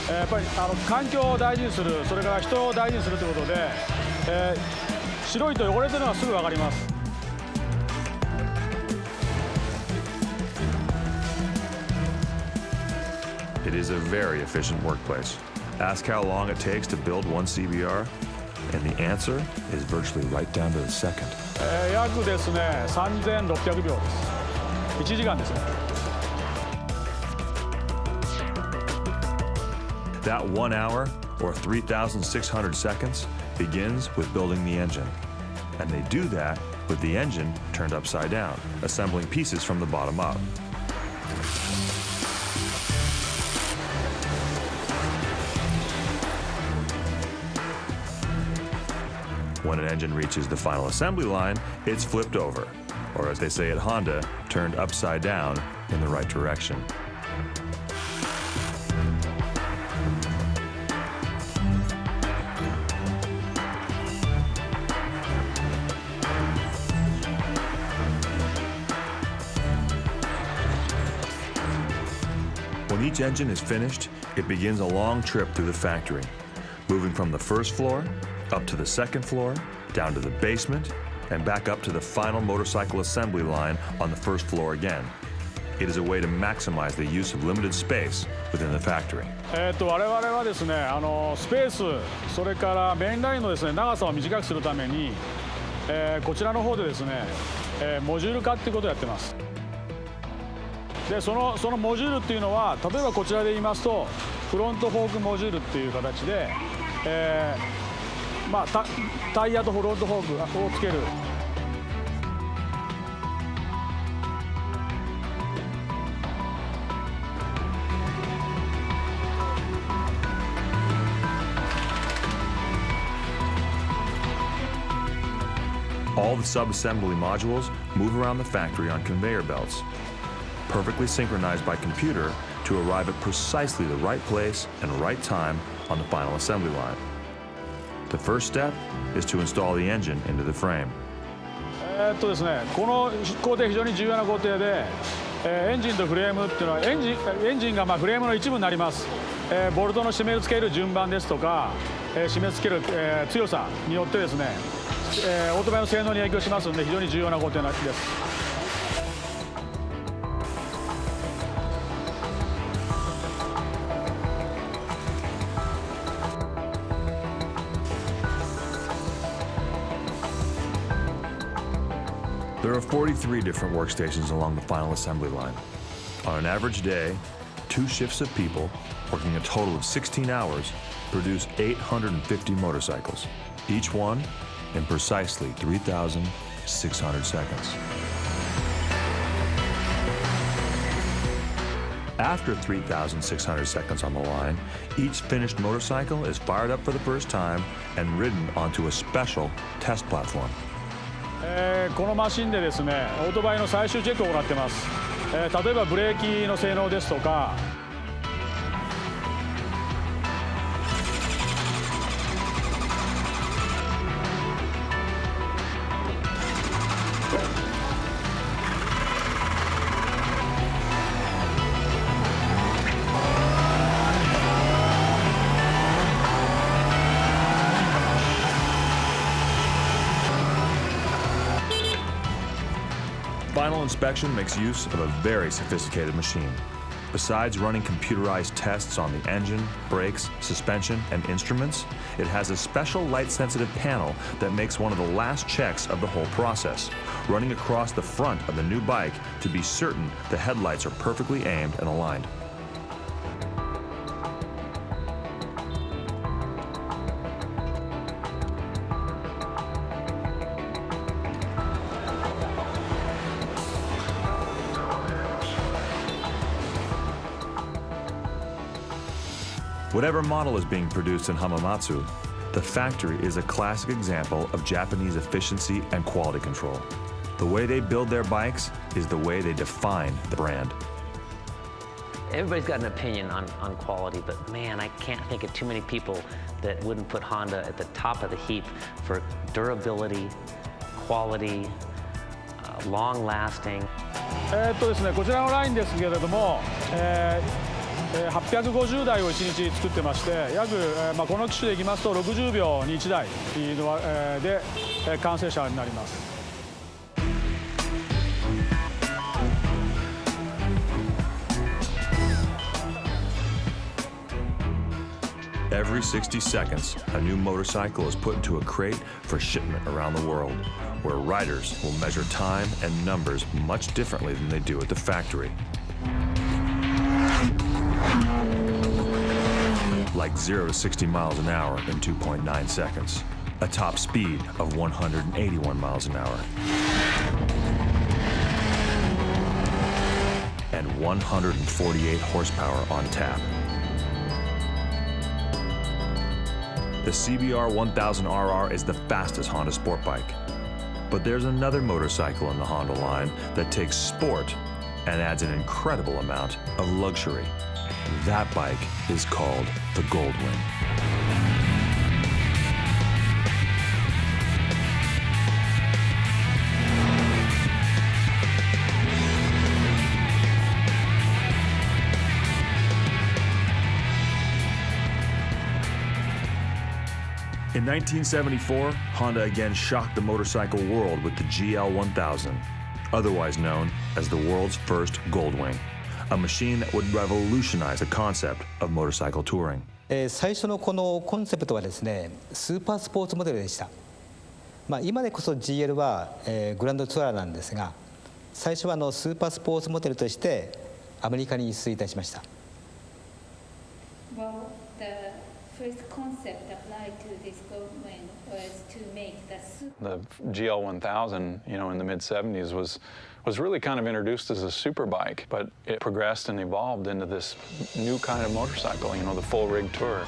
やっぱり環境を大事にする、それから人を大事にするということで、白いと汚れてるのはすぐ分かります。It is a very efficient workplace. Ask how long it takes to build one CBR, and the answer is virtually right down to the second. 約ですね、3600秒です。1時間ですね。That 1 hour, or 3,600 seconds, begins with building the engine. And they do that with the engine turned upside down, assembling pieces from the bottom up. When an engine reaches the final assembly line, it's flipped over, or as they say at Honda, turned upside down in the right direction. When each engine is finished, it begins a long trip through the factory, moving from the first floor up to the second floor, down to the basement, and back up to the final motorcycle assembly line on the first floor again. It is a way to maximize the use of limited space within the factory. 我々はですね、スペース、それからメインラインのですね、長さを短くするために、こちらの方でですね、モジュール化っていうことをやってます。で、そのモジュールっていうのは、例えばこちらで言いますと、フロントフォークモジュールっていう形で、タイヤとフロントフォークをつける。All the sub-assembly modules move around the factory on conveyor belts, perfectly synchronized by computer to arrive at precisely the right place and right time on the final assembly line. The first step is to install the engine into the frame. ですね、この工程非常に重要な工程で、エンジンとフレームっていうのはエンジンがフレームの一部になります。ボルトの締め付ける順番ですとか、締め付ける、強さによってですね、オートバイの性能に影響しますので非常に重要な工程です。There are 43 different workstations along the final assembly line. On an average day, 2 shifts of people, working a total of 16 hours, produce 850 motorcycles, each one in precisely 3,600 seconds. After 3,600 seconds on the line, each finished motorcycle is fired up for the first time and ridden onto a special test platform. このマシンでですね、オートバイの最終チェックを行っています。例えばブレーキの性能ですとか、Final inspection makes use of a very sophisticated machine. Besides running computerized tests on the engine, brakes, suspension, and instruments, it has a special light-sensitive panel that makes one of the last checks of the whole process, running across the front of the new bike to be certain the headlights are perfectly aimed and aligned. Whatever model is being produced in Hamamatsu, the factory is a classic example of Japanese efficiency and quality control. The way they build their bikes is the way they define the brand. Everybody's got an opinion on quality, but man, I can't think of too many people that wouldn't put Honda at the top of the heap for durability, quality, long lasting. ですね、こちらのラインですけれども、850台を1日作ってまして、約、この機種でいきますと60秒に1台の、で完成車になります。Every 60 seconds, a new motorcycle is put into a crate for shipment around the world, where riders will measure time and numbers much differently than they do at the factory. Like 0 to 60 miles an hour in 2.9 seconds, a top speed of 181 miles an hour, and 148 horsepower on tap. The CBR 1000RR is the fastest Honda sport bike. But there's another motorcycle in the Honda line that takes sport and adds an incredible amount of luxury. That bike is called the Goldwing. In 1974, Honda again shocked the motorcycle world with the GL1000, otherwise known as the world's first Goldwing, a machine that would revolutionize the concept of motorcycle touring. 最初のこのコンセプトはですね、スーパースポーツモデルでした。今でこそ GL は、グランドツアーなんですが、最初はスーパースポーツモデルとしてアメリカに輸出いたしました。Well, the first concept applied to this Goldwing was to make the GL1000, in the mid-70s was really kind of introduced as a super bike, but it progressed and evolved into this new kind of motorcycle, the full rig tour.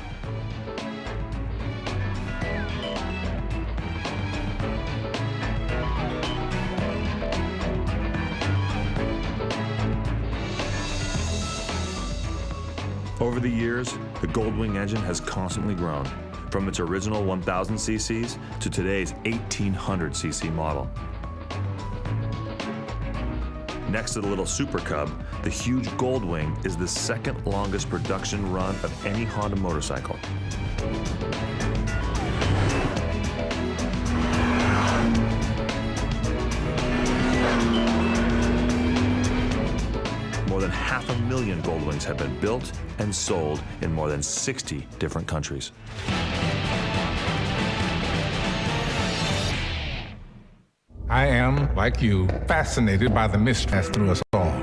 Over the years, the Goldwing engine has constantly grown, from its original 1000 cc's to today's 1800 cc model. Next to the little Super Cub, the huge Goldwing is the second longest production run of any Honda motorcycle. More than 500,000 Goldwings have been built and sold in more than 60 different countries. I am, like you, fascinated by the mystery through us all.